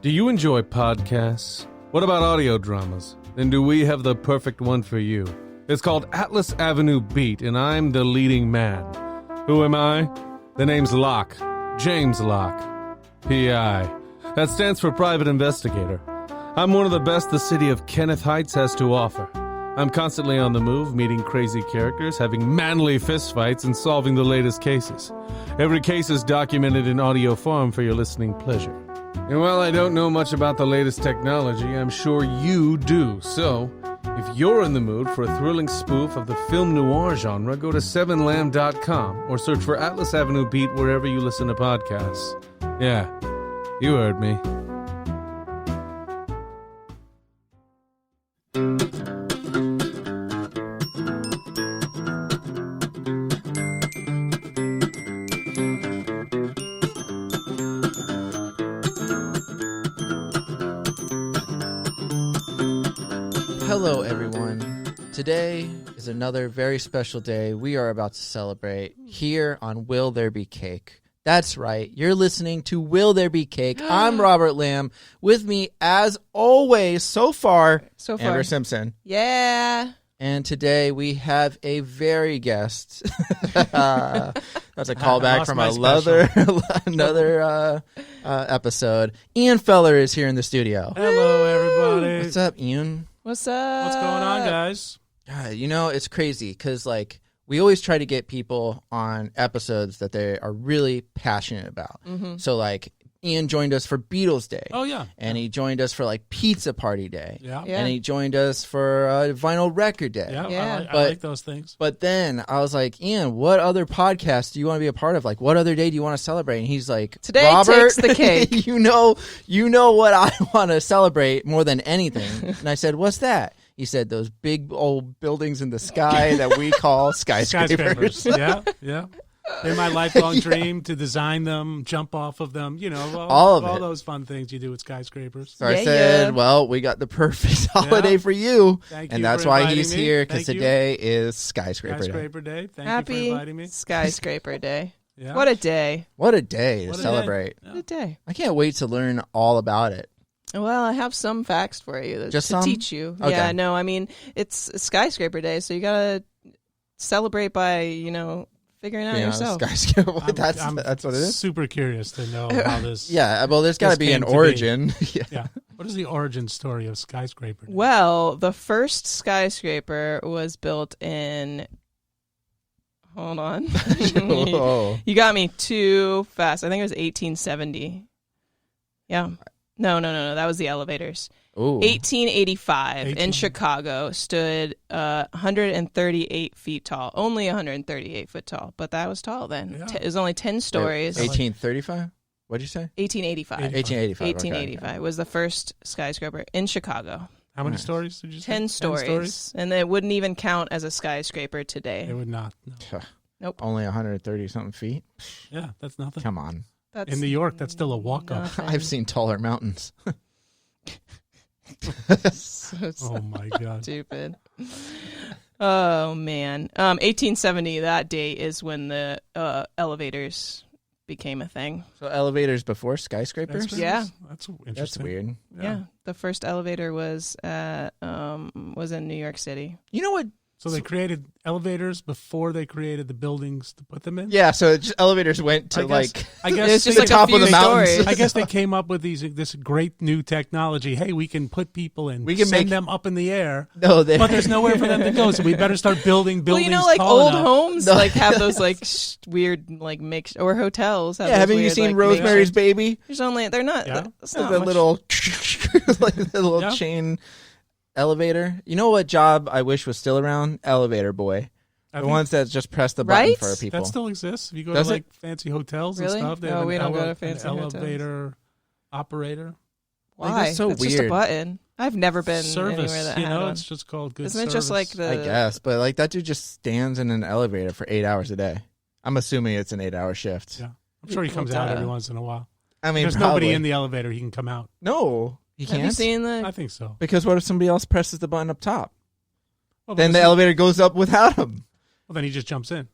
Do you enjoy podcasts? What about audio dramas? Then do we have the perfect one for you? It's called Atlas Avenue Beat, and I'm the leading man. Who am I? The name's Locke. James Locke. P.I. That stands for Private Investigator. I'm one of the best the city of Kenneth Heights has to offer. I'm constantly on the move, meeting crazy characters, having manly fistfights, and solving the latest cases. Every case is documented in audio form for your listening pleasure. And while I don't know much about the latest technology, I'm sure you do. So, if you're in the mood for a thrilling spoof of the film noir genre, go to 7lamb.com or search for Atlas Avenue Beat wherever you listen to podcasts. Yeah, you heard me. Hello, everyone. Today is another very special day we are about to celebrate here on Will There Be Cake. That's right. You're listening to Will There Be Cake. I'm Robert Lamb. With me, as always, so far, Amber Simpson. Yeah. And today we have a very guest. That's a callback from another episode. Ian Feller is here in the studio. Hello, everybody. What's up, Ian? What's up? What's going on, guys? You know, it's crazy because, we always try to get people on episodes that they are really passionate about. Mm-hmm. So, Ian joined us for Beatles Day. Oh, yeah. And he joined us for, Pizza Party Day. Yeah. And he joined us for Vinyl Record Day. Yeah. I like those things. But then I was like, Ian, what other podcast do you want to be a part of? What other day do you want to celebrate? And he's like, today Robert, takes the cake. you know what I want to celebrate more than anything. And I said, what's that? He said, those big old buildings in the sky that we call skyscrapers. Yeah. They're my lifelong dream to design them, jump off of them, all those fun things you do with skyscrapers. So I said, well, we got the perfect holiday for you. Thank and you that's for why inviting he's me. here, because Thank you. today is Skyscraper Day. Thank Happy you for inviting me. Skyscraper Day. Yeah. What a day. What a day What to a celebrate. day. What a day. I can't wait to learn all about it. Well, I have some facts for you Just to some? teach you. Okay. Yeah, no, I mean, it's Skyscraper Day, so you got to celebrate by, figuring out yourself. Skyscraper. That's what it is. Super curious to know how this. Yeah, well, there's got to be an origin. Yeah. What is the origin story of Skyscraper Day? Well, the first skyscraper was built in... Hold on. Oh. You got me too fast. I think it was 1870. Yeah. No. That was the elevators. Ooh. 1885 in Chicago stood 138 feet tall. Only 138 foot tall, but that was tall then. Yeah. It was only 10 stories. 1835? What'd you say? 1885. 1885. 1885 was the first skyscraper in Chicago. How many stories did you say? 10 stories. And it wouldn't even count as a skyscraper today. It would not. No. Nope. Only 130-something feet? Yeah, that's nothing. Come on. That's In New York, that's still a walk-up. nothing. I've seen taller mountains. So Oh, my God. stupid. Oh, man. 1870, that date is when the elevators became a thing. So elevators before skyscrapers? Yeah. That's interesting. That's weird. Yeah. The first elevator was in New York City. You know what? So they created elevators before they created the buildings to put them in? Yeah, so elevators went to I guess It's just the like top a of the few mountains. stories. I guess they came up with this great new technology. Hey, we can put people in, We can send make- them up in the air, No, but there's nowhere for them to go. So we better start buildings Well, tall old enough. homes No. have those weird mix, or hotels. Have Yeah, those haven't you weird, seen Rosemary's Baby? There's only they're not. Yeah. It's The not much- little, the little Yeah. chain elevator. You know what job I wish was still around? Elevator boy. I The think ones that just press the button Right? for people. that still exists. If you go Does to it? fancy hotels Really? and stuff, they No, have we an don't go to fancy an hotels. elevator operator Why? that's so It's just a weird. button. I've never been service. anywhere that had one. It's just called good Isn't service. it just like the? I guess, but that dude just stands in an elevator for 8 hours a day. I'm assuming it's an 8-hour shift. Yeah, I'm sure he comes Well, out duh. every once in a while. I mean, There's probably. nobody in the elevator. He can come out. No, he Have you can't. seen I the? think so. Because what if somebody else presses the button up top? Well, Then the there's- elevator goes up without him. Well, then he just jumps in.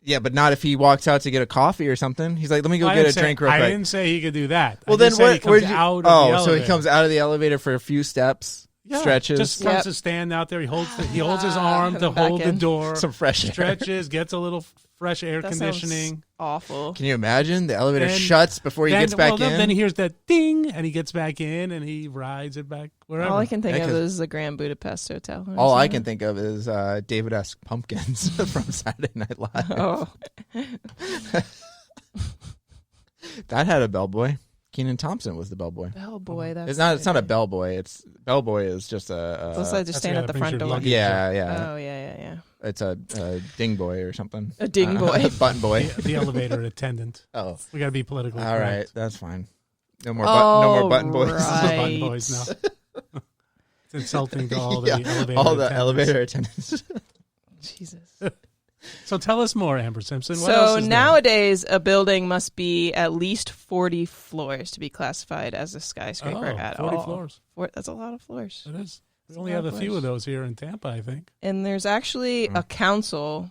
Yeah, but not if he walks out to get a coffee or something. He's like, let me go I get a didn't say- drink real I quick. didn't say he could do that. Well, I then just said what? he comes Where'd you? out of the So he elevator. comes out of the elevator for a few steps, Yeah, stretches, Just comes to stand out there. He holds his arm to back hold the in. door. some fresh air. Stretches, gets a little fresh air That conditioning. sounds awful. Can you imagine? The elevator Then- shuts before he gets back in. Then he hears that ding, and he gets back in, and he rides it back wherever. All I can think Yeah, of 'cause- is the Grand Budapest Hotel. All I can think of is David-esque pumpkins from Saturday Night Live. Oh, That had a bellboy. Keenan Thompson was the bellboy. bellboy. That's It's not a bellboy. It's bellboy is just a. Looks like just That's stand the at guy the that front brings your door. luggage. yeah. Oh yeah. It's a ding boy or something. A ding boy. Button boy. the elevator attendant. Oh, We got to be politically all right, correct. that's fine. No more button boys. right. Button boys now. It's insulting to all the Yeah, elevator all the attendants. elevator attendants. Jesus. So tell us more, Amber Simpson. What else So is nowadays, a building must be at least 40 floors to be classified as a skyscraper there? at 40 all. floors. That's a lot of floors. It is. We That's only a lot have a of few floors. of those here in Tampa, I think. And there's actually a council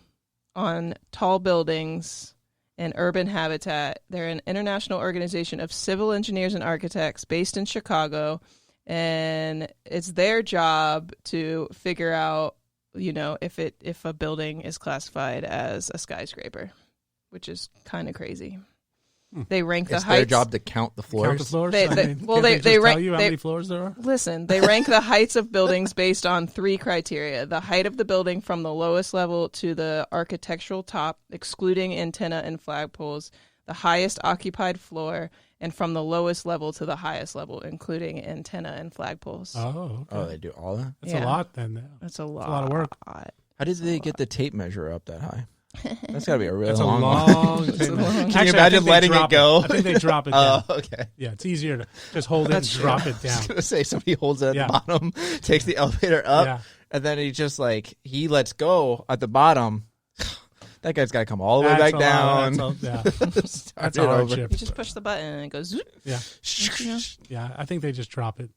on tall buildings and urban habitat. They're an international organization of civil engineers and architects based in Chicago. And it's their job to figure out, if a building is classified as a skyscraper, which is kind of crazy. They rank the It's heights. their job to count the floors. Count the floors? They- I they- mean, well, can't they- just they tell rank- you how they- many floors there are? Listen, they rank the heights of buildings based on 3 criteria. The height of the building from the lowest level to the architectural top, excluding antenna and flagpoles, the highest occupied floor, and from the lowest level to the highest level, including antenna and flagpoles. Oh, okay. Oh, they do all that. That's Yeah. a lot then. That's a lot. a lot of work. How did they get the tape measure up that high? That's got to be a really That's a long one. long It's a thing. long- Can you Actually, I imagine think they letting it drop go? I think they drop it down. Oh, okay. Yeah, it's easier to just hold it and That's drop it I down. was gonna say somebody holds it at Yeah. the bottom, takes the elevator up, Yeah. and then he just he lets go at the bottom. That guy's got to come all the way That's back a lot. down. That's Start a it over. hardship. You just push the button and it goes zoop. Yeah. Yeah, I think they just drop it.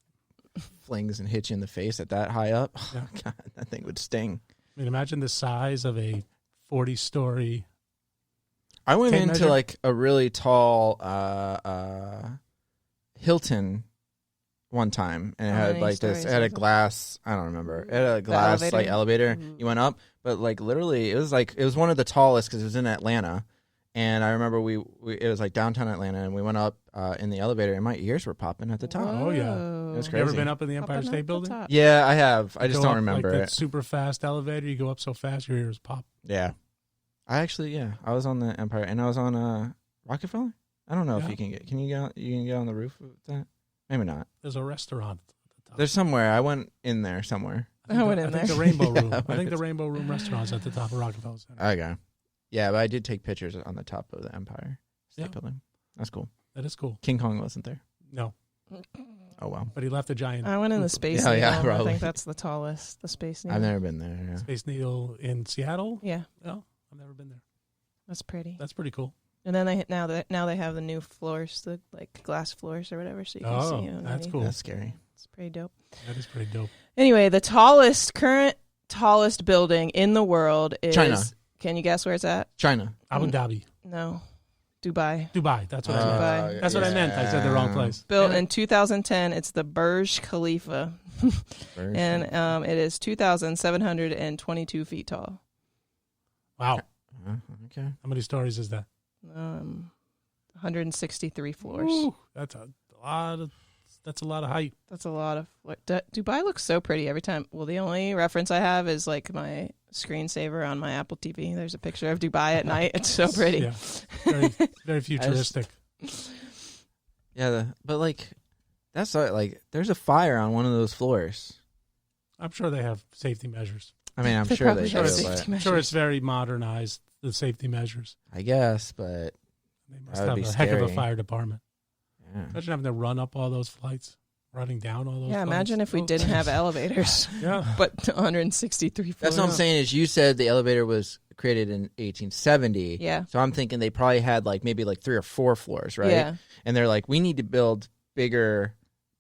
Flings and hits you in the face at that high up. Yeah. God, that thing would sting. I mean, imagine the size of a 40-story. I went Tape into measure? a really tall Hilton one time, and it How had many this. stories It had a was it? glass. I don't remember. It had a glass elevator? elevator. Mhm. You went up, but literally, it was one of the tallest because it was in Atlanta. And I remember it was downtown Atlanta, and we went up in the elevator, and my ears were popping at the top. Oh, yeah. Whoa. It was You crazy. ever been up in the Empire Up State at the Building? top. Yeah, I have. I just Go don't up, remember like, it. that super fast elevator. You go up so fast, your ears pop. Yeah, I actually, I was on the Empire, and I was on Rockefeller. I don't know if Yeah. you can get. Can you get? You can get on the roof of that? Maybe not. There's a restaurant at the top. There's somewhere. I went in there somewhere. I went in I think there. the Rainbow Room. Yeah, I think the Rainbow Room restaurant's at the top of Rockefeller Center. Okay. Yeah, but I did take pictures on the top of the Empire State Yeah. Building. That's cool. That is cool. King Kong wasn't there. No, Oh wow. but he left a giant I went in the Space Yeah, Needle. yeah, I probably. think that's the tallest. The Space Needle. I've never been there. Yeah. Space Needle in Seattle. Yeah, No, I've never been there. that's pretty. That's pretty cool. And then now they have the new floors, the glass floors or whatever, so you can Oh, see. that's underneath. cool. That's scary. It's pretty dope. That is pretty dope. Anyway, the current tallest building in the world is China. Can you guess where it's at? China. Abu Dhabi, No, Dubai. Dubai. That's what I meant. Dubai. That's what I meant. I said the wrong place. Built Damn it. in 2010. It's the Burj Khalifa, and it is 2,722 feet tall. Wow. Okay. How many stories is that? 163 floors. Ooh, that's a lot of. That's a lot of height. That's a lot of. Dubai looks so pretty every time. Well, the only reference I have is my screensaver on my Apple TV. There's a picture of Dubai at night. It's so pretty. Yeah. Very, very futuristic. Yeah, that's there's a fire on one of those floors. I'm sure they have safety measures. I mean, I'm They sure probably they have do, safety but I'm measures. sure it's very modernized. The safety measures. I guess, but They must That would have be a heck of a scary. fire department. yeah. Imagine having to run up all those flights, running down all those. Yeah, flights. imagine if we Oh. didn't have elevators, Yeah. but 163 floors. That's what I'm saying is you said the elevator was created in 1870. Yeah. So I'm thinking they probably had maybe 3 or 4 floors, right? Yeah. And they're like, we need to build bigger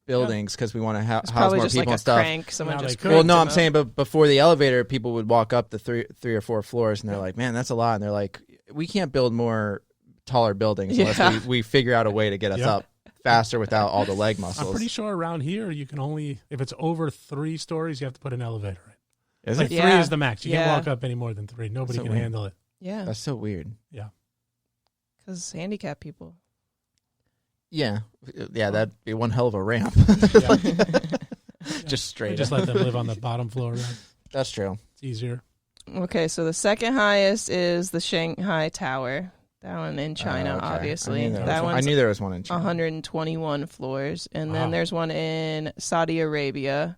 buildings because we want to It's house probably more just people like a and stuff. crank. Someone Yeah, they just could. Well, cranked no, them I'm up. saying, but before the elevator, people would walk up the three or four floors, and they're like, "Man, that's a lot." And they're like, we can't build more taller buildings unless we figure out a way to get us up faster without all the leg muscles. I'm pretty sure around here you can only, if it's over 3 stories, you have to put an elevator in. Is Like it? 3 is the max. You can't walk up any more than 3. Nobody So can weird. handle it. Yeah, That's so weird. Yeah. because handicapped people. Yeah, that'd be one hell of a ramp. Yeah. Just straight. Just up. let them live on the bottom floor. Right? That's true. It's easier. Okay, so the second highest is the Shanghai Tower. That one in China, Okay. obviously. I That knew there was one in China. 121 floors. And then Wow. there's one in Saudi Arabia,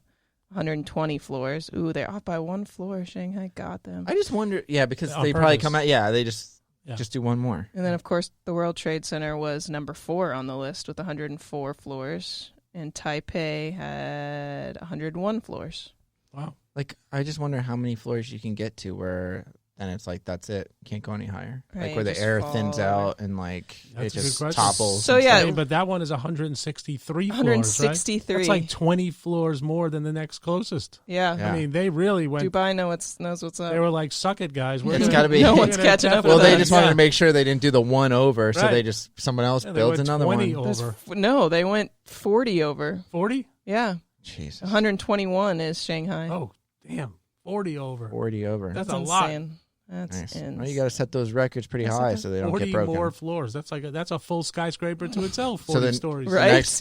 120 floors. Ooh, they're off by 1 floor. Shanghai got them. I just wonder, because On they probably purpose. come out. Yeah, they just Yeah. do one more. And then, of course, the World Trade Center was number 4 on the list with 104 floors. And Taipei had 101 floors. Wow. Like, I just wonder how many floors you can get to where then it's like that's it. Can't go any higher. Right, Like where the just air fall thins over. out and like That's it a good just question. topples. So, and yeah. stuff. But that one is 163 floors, right? 163. That's like 20 floors more than the next closest. Yeah. Yeah. I mean, they really went. Dubai knows what's up. They were like, "Suck it, guys. It's gonna- gotta be- No we're one's gonna catching up Well, with they us. just wanted Yeah. to make sure they didn't do the one over, so Right. they just someone else Yeah, they builds went another 20 one. There's over. No, they went 40 over. 40? Yeah. Jesus, 121 is Shanghai. Oh, damn. 40 over. 40 over. That's That's a lot. insane. That's Nice. insane. Well, you got to set those records pretty That's high okay. so they don't 40 get broken. more floors. That's a full skyscraper to itself. 40 So then- stories. Right. Next,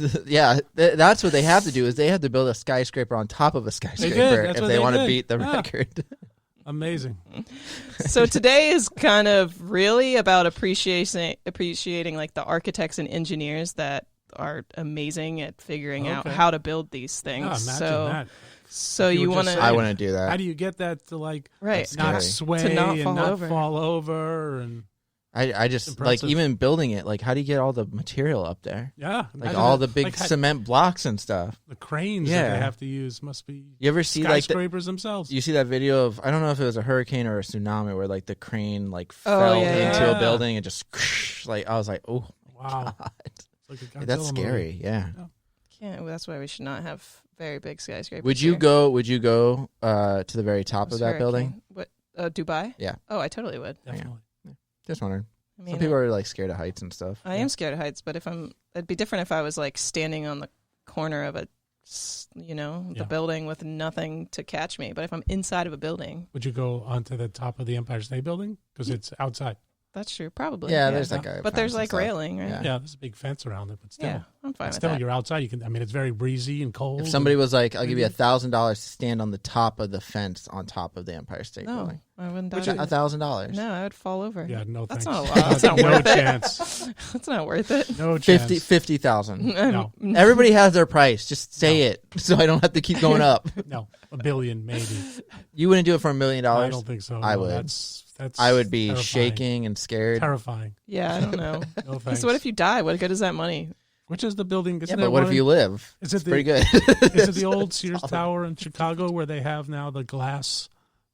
that's what they have to do is they have to build a skyscraper on top of a skyscraper That's if what they they want to did. beat the Yeah. record. Amazing. So today is kind of really about appreciating like the architects and engineers that are amazing at figuring out Okay. how to build these things. Yeah, imagine so that. so You you were want just to I want to do that. How do you get that to like right That's not scary. sway To not and fall not over. fall over? And I just Impressive. like even building it. Like, how do you get all the material up there? yeah, Like imagine all that- the big like how- cement blocks and stuff. the cranes that Yeah. they have to use must be You ever see like skyscrapers themselves. you see that video of I don't know if it was a hurricane or a tsunami where like the crane like Oh, fell yeah, into yeah. a building and just like I was like, oh Wow, God, it's like a Godzilla that's movie. scary. Yeah. can't. That's why we should not have very big skyscrapers. Would you here. go? Would you go to the very top of This that building? hurricane. What? Dubai? Yeah. Oh, I totally would. Definitely. Just wondering. I mean, Some people are like scared of heights and stuff. I am scared of heights, but it'd be different if I was like standing on the corner of the Yeah. building with nothing to catch me. But if I'm inside of a building, Would you go onto the top of the Empire State Building because it's outside? that's true. Probably. Yeah, there's like a But there's fence and like stuff. railing, right? Yeah. Yeah, there's a big fence around it, but still, Yeah, I'm fine with still, that. you're outside. You can. I mean, it's very breezy and cold. If somebody and- was like, "I'll give you $1,000 to stand on the top of the fence on top of the Empire State No, Building," I wouldn't. which do that. $1,000. No, I would fall over. yeah, no, That's thanks. not a lot. That's not no worth it. chance. That's not worth it. No chance. 50,000. No. Everybody has their price. Just say it so I don't have to keep going up. No, $1 billion maybe. You wouldn't do it for $1 million? I don't think so. I No, would. That's I would be terrifying. shaking and scared. Terrifying. Yeah, I don't know. No thanks. So what if you die? What good is that money? Which is the building? Yeah, Isn't but there what one if you live? Is it It's the- pretty good. Is it the old Sears Tower in Chicago where they have now the glass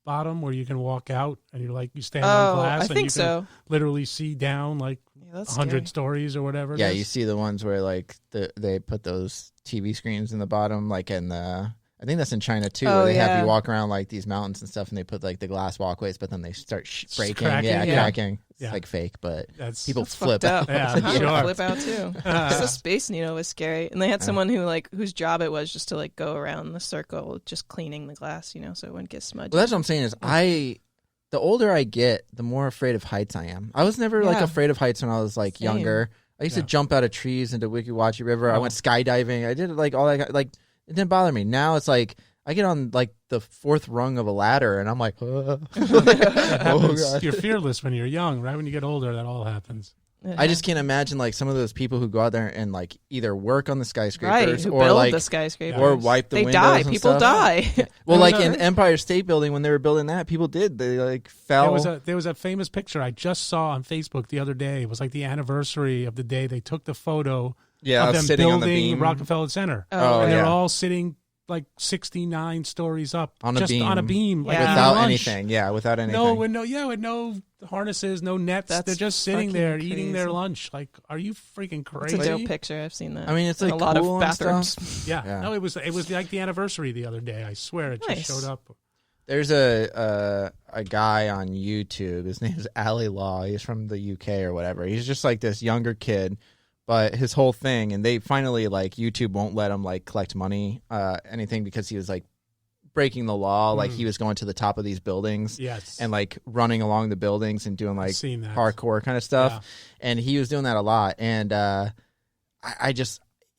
bottom where you can walk out and you're like you stand on Oh, glass I and you think can so. literally see down like Yeah, that's 100 scary. stories or whatever. it Yeah, is? you see the ones where like they put those TV screens in the bottom, like in the. I think that's in China too, Oh, where they have yeah. you walk around like these mountains and stuff, and they put like the glass walkways, but then they start breaking, cracking, yeah, yeah. cracking. It's Yeah. like fake, but That's people That's flip fucked up. out. Yeah, I would sure. flip out too. The Space Needle was scary, and they had someone whose job it was just to like go around the circle, just cleaning the glass, so it wouldn't get smudged. Well, that's what I'm saying is the older I get, the more afraid of heights I am. I was never like Yeah. afraid of heights when I was like Same. younger. I used to Yeah. jump out of trees into Wiki Wachee River. I Oh. went skydiving. I did like all that. Like it didn't bother me. Now it's like I get on like the 4th rung of a ladder and I'm like, That oh happens. god. You're fearless when you're young, right? When you get older, that all happens. I just can't imagine like some of those people who go out there and like either work on the right skyscrapers who or build like the skyscraper. or wipe the they windows die. and People stuff. die. Well, No, like no. in Empire State Building when they were building that, people did. They like fell. There was a famous picture I just saw on Facebook the other day. It was like the anniversary of the day they took the photo yeah, of them sitting on the building beam. Rockefeller Center. Oh, And they're yeah. all sitting like 69 stories up On a just beam. on a beam, like Yeah. eating Without lunch. anything. Yeah, without anything. With no harnesses, no nets. That's They're just sitting fucking there eating their crazy. lunch. Like, are you freaking It's crazy? a dope picture. I've seen that. I mean, it's In like a lot cool of and stuff. bathrooms. Yeah. Yeah. No, it was like the anniversary the other day. I swear it just Nice. showed up There's a guy on YouTube. His name's Ali Law. He's from the UK or whatever. He's just like this younger kid, but his whole thing, and they finally like YouTube won't let him like collect money, anything, because he was like breaking the law. Like he was going to the top of these buildings, and like running along the buildings and doing like parkour kind of stuff. And he was doing that a lot. And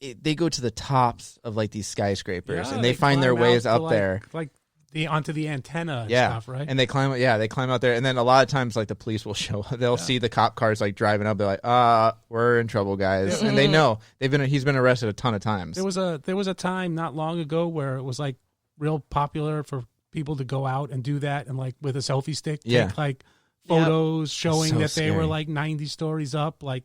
they go to the tops of like these skyscrapers, and they find their ways up there, like onto the antenna and stuff, right? And they climb out there, and then a lot of times like the police will show up. They'll see the cop cars like driving up. They're like, we're in trouble, guys. And they know he's been arrested a ton of times. There was a time not long ago where it was like real popular for people to go out and do that, and like with a selfie stick take like photos showing that they were like 90 stories up, like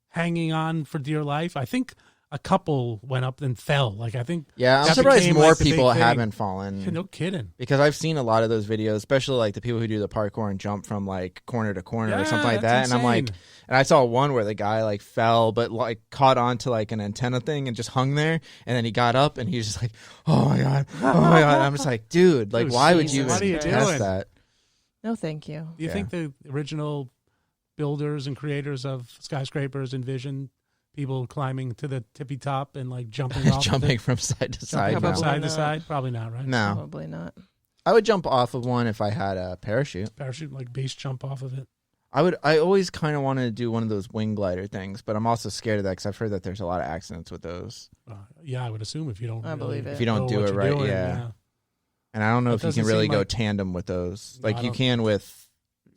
hanging on for dear life. I think a couple went up and fell. Like I think, I'm surprised more people haven't fallen. No kidding. Because I've seen a lot of those videos, especially like the people who do the parkour and jump from like corner to corner or something like that. Insane. And I'm like, and I saw one where the guy like fell, but like caught onto like an antenna thing and just hung there. And then he got up and he was just like, oh my god. And I'm just like, dude, like why would you even test that? No, thank you. Do you think the original builders and creators of skyscrapers envisioned people climbing to the tippy top and like jumping off from side to side? From side to side? Probably not, right? No. Probably not. I would jump off of one if I had a parachute. Parachute, like base jump off of it. I always kind of wanted to do one of those wing glider things, but I'm also scared of that because I've heard that there's a lot of accidents with those. I would assume if you don't. If you don't do it right, And I don't know if you can really go tandem with those, like you can with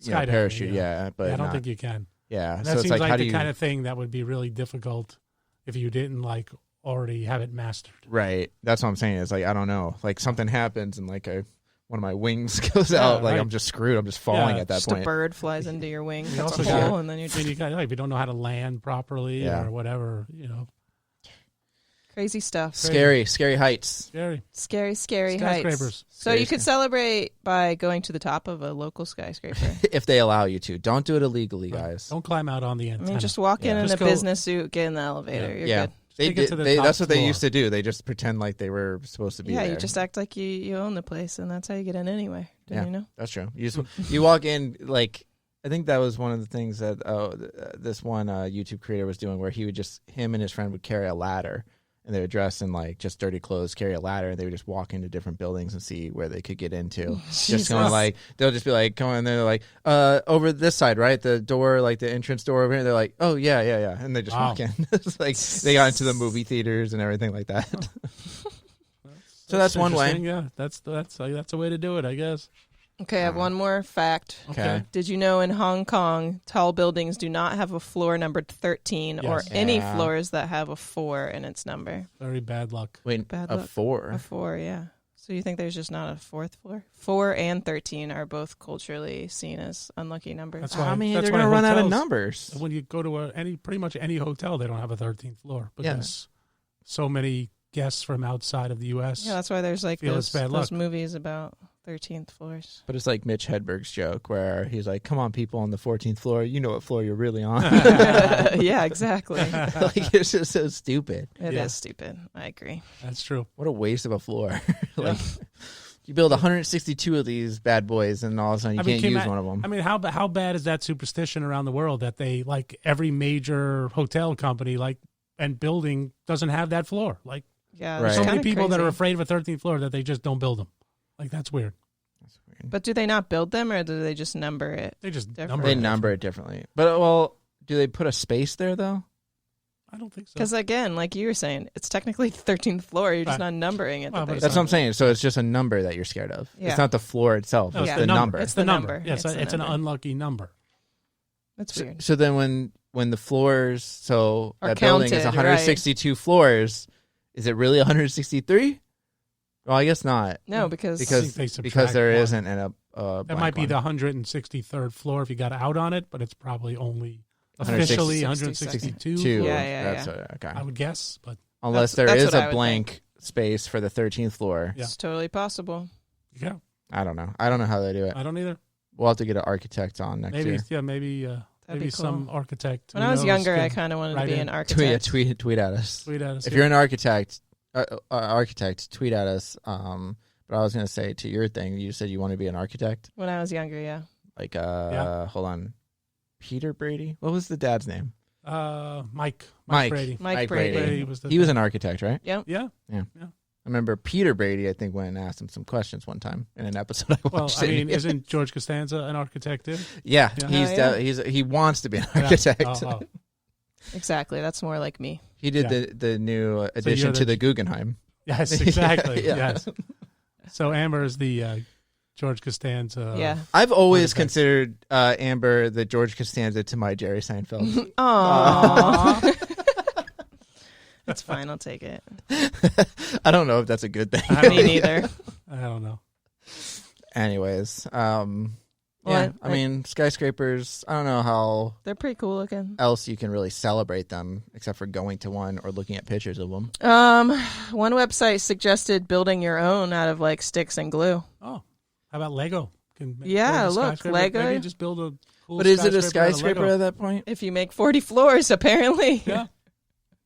parachute. But I don't think you can. Yeah, and so that it's seems like like the kind of thing that would be really difficult if you didn't like already have it mastered. Right. That's what I'm saying. It's like I don't know. Like something happens and like one of my wings goes out. Like I'm just screwed. I'm just falling at that point. Just a bird flies into your wing. You That's also a hole, and then you're just... you got, like, if you don't know how to land properly or whatever, Crazy stuff. Scary heights. Scary Skyscrapers. heights. So you could celebrate by going to the top of a local skyscraper. If they allow you to. Don't do it illegally, guys. Don't climb out on the antenna. I mean, just walk in a business suit, get in the elevator. You're good. That's what they used to do. They just pretend like they were supposed to be there. Yeah, you just act like you own the place, and that's how you get in anyway. Didn't you know? That's true. You walk in like... I think that was one of the things that this one YouTube creator was doing, where him and his friend would carry a ladder. And they would dress in like just dirty clothes, carry a ladder, and they would just walk into different buildings and see where they could get into. Just going like they'll just be like going there, like over this side, right? The door, like the entrance door over here. They're like, oh yeah, and they just walk in. It's like they got into the movie theaters and everything like that. So that's one way. Yeah, that's a way to do it, I guess. Okay, I have one more fact. Okay. Did you know in Hong Kong, tall buildings do not have a floor numbered 13 or any floors that have a 4 in its number? Very bad luck. Wait, bad a luck. 4? A 4, yeah. So you think there's just not a 4th floor? 4 and 13 are both culturally seen as unlucky numbers. That's why, they're going to run out of numbers. When you go to pretty much any hotel, they don't have a 13th floor because so many guests from outside of the U.S. Yeah, that's why there's like those movies about 13th floors. But it's like Mitch Hedberg's joke where he's like, come on, people on the 14th floor, you know what floor you're really on. Yeah, exactly. Like, it's just so stupid. It is stupid. I agree. That's true. What a waste of a floor. Like, you build 162 of these bad boys and all of a sudden you can't use one of them. I mean, how bad is that superstition around the world that they, like, every major hotel company, like, and building doesn't have that floor? Like, there's so many people that are afraid of a 13th floor that they just don't build them. Like, that's weird. But do they not build them, or do they just number it? They just number it differently. But, well, do they put a space there, though? I don't think so. Because, again, like you were saying, it's technically 13th floor. You're just not numbering it. That's what I'm saying. So it's just a number that you're scared of. Yeah. It's not the floor itself. No, it's the number. It's the number. Yes, it's an unlucky number. That's weird. So then when the floors, are that counted, building is 162 floors, is it really 163? Well, I guess not. No, because there isn't a that might be the 163rd floor if you got out on it, but it's probably only officially 162. Yeah. Okay. I would guess, but unless there is a blank space for the 13th floor. It's totally possible. Yeah. I don't know. I don't know how they do it. I don't either. We'll have to get an architect on next year. Yeah, maybe cool. Some architect. When I was younger, I kind of wanted to be an architect. Tweet at us. Tweet at us. If you're an architect, tweet at us. But I was going to say to your thing, you said you want to be an architect. When I was younger, yeah. Like, hold on. Peter Brady? What was the dad's name? Mike Brady. Mike Brady. He was an architect, right? Yep. Yeah. I remember Peter Brady, I think, went and asked him some questions one time in an episode I watched. Well, I mean, isn't George Costanza an architect too? Yeah, Yeah. he wants to be an architect. Oh. Exactly. That's more like me. He did the new addition to the Guggenheim. Yes, exactly. Yeah. Yes. So Amber is the George Costanza. Yeah. I've always considered Amber the George Costanza to my Jerry Seinfeld. Aww. That's fine. I'll take it. I don't know if that's a good thing. Me neither. I don't know. Anyways, What? I mean, skyscrapers, I don't know how They're pretty cool looking. else you can really celebrate them except for going to one or looking at pictures of them. One website suggested building your own out of like sticks and glue. Oh, how about Lego? Look, Lego. Lego. Maybe just build a cool But is it a out of skyscraper Lego. at that point? If you make 40 floors, apparently. Yeah.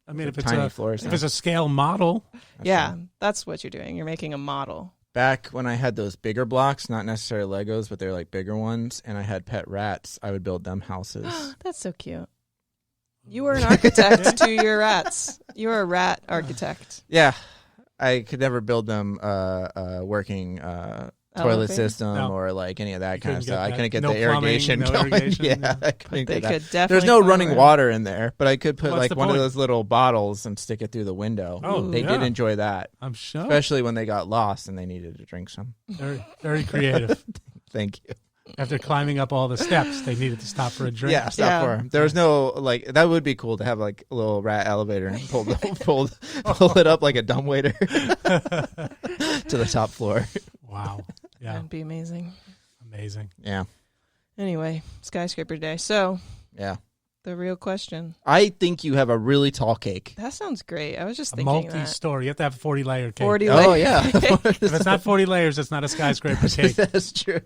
I mean, if it's Tiny floors. if it's a scale model, Yeah, that's what you're doing. You're making a model. Back when I had those bigger blocks, not necessarily Legos, but they're like bigger ones, and I had pet rats, I would build them houses. That's so cute. You were an architect to your rats. You were a rat architect. Yeah. I could never build them working toilet Elevator? system No. or like any of that You kind of couldn't stuff. get I that. couldn't get No the plumbing, irrigation no going. irrigation, Yeah, yeah. I couldn't They do that. could definitely. There's no climb running around. water in there, but I could put What's like the one of point? those little bottles and stick it through the window. Oh, They yeah. did enjoy that, I'm sure. especially when they got lost and they needed to drink some. Very, very creative. Thank you. After climbing up all the steps, they needed to stop for a drink. Yeah, stop Yeah. for 'em. There was no like that would be cool to have like a little rat elevator and pull it up like a dumbwaiter to the top floor. Wow. Yeah. That'd be amazing. Amazing. Yeah, Anyway, skyscraper day. So, yeah. the real question. I think you have a really tall cake. That sounds great. I was just A thinking that. multi-story. You have to have a 40-layer cake. 40 Oh layers. yeah, If it's not 40 layers, it's not a skyscraper cake. that's true.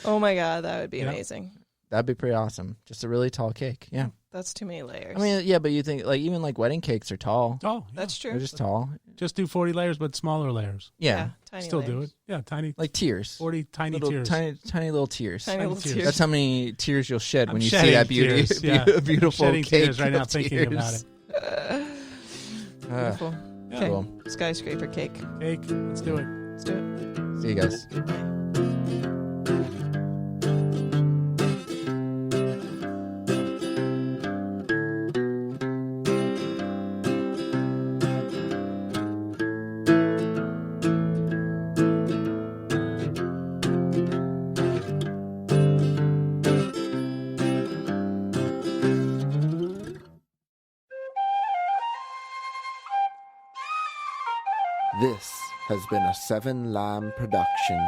Oh my God, that would be Yeah. amazing. That'd be pretty awesome. Just a really tall cake. Yeah. That's too many layers. I mean, yeah, but you think like even like wedding cakes are tall. Oh, yeah. that's true. They're just tall. Just do 40 layers, but smaller layers. Yeah. Tiny Still layers. do it. Yeah, tiny. Like tears. 40 tiny little, tears. Tiny little tears. Tiny little tears. tears. That's how many tears you'll shed I'm when you see shedding that beauty, tears, yeah. beautiful Shedding cake. tears right now of thinking about tears. it. Beautiful. Yeah. Okay. Cool. Skyscraper cake. Cake. Let's do it. Let's do it. See you guys. This has been a Seven Lamb production.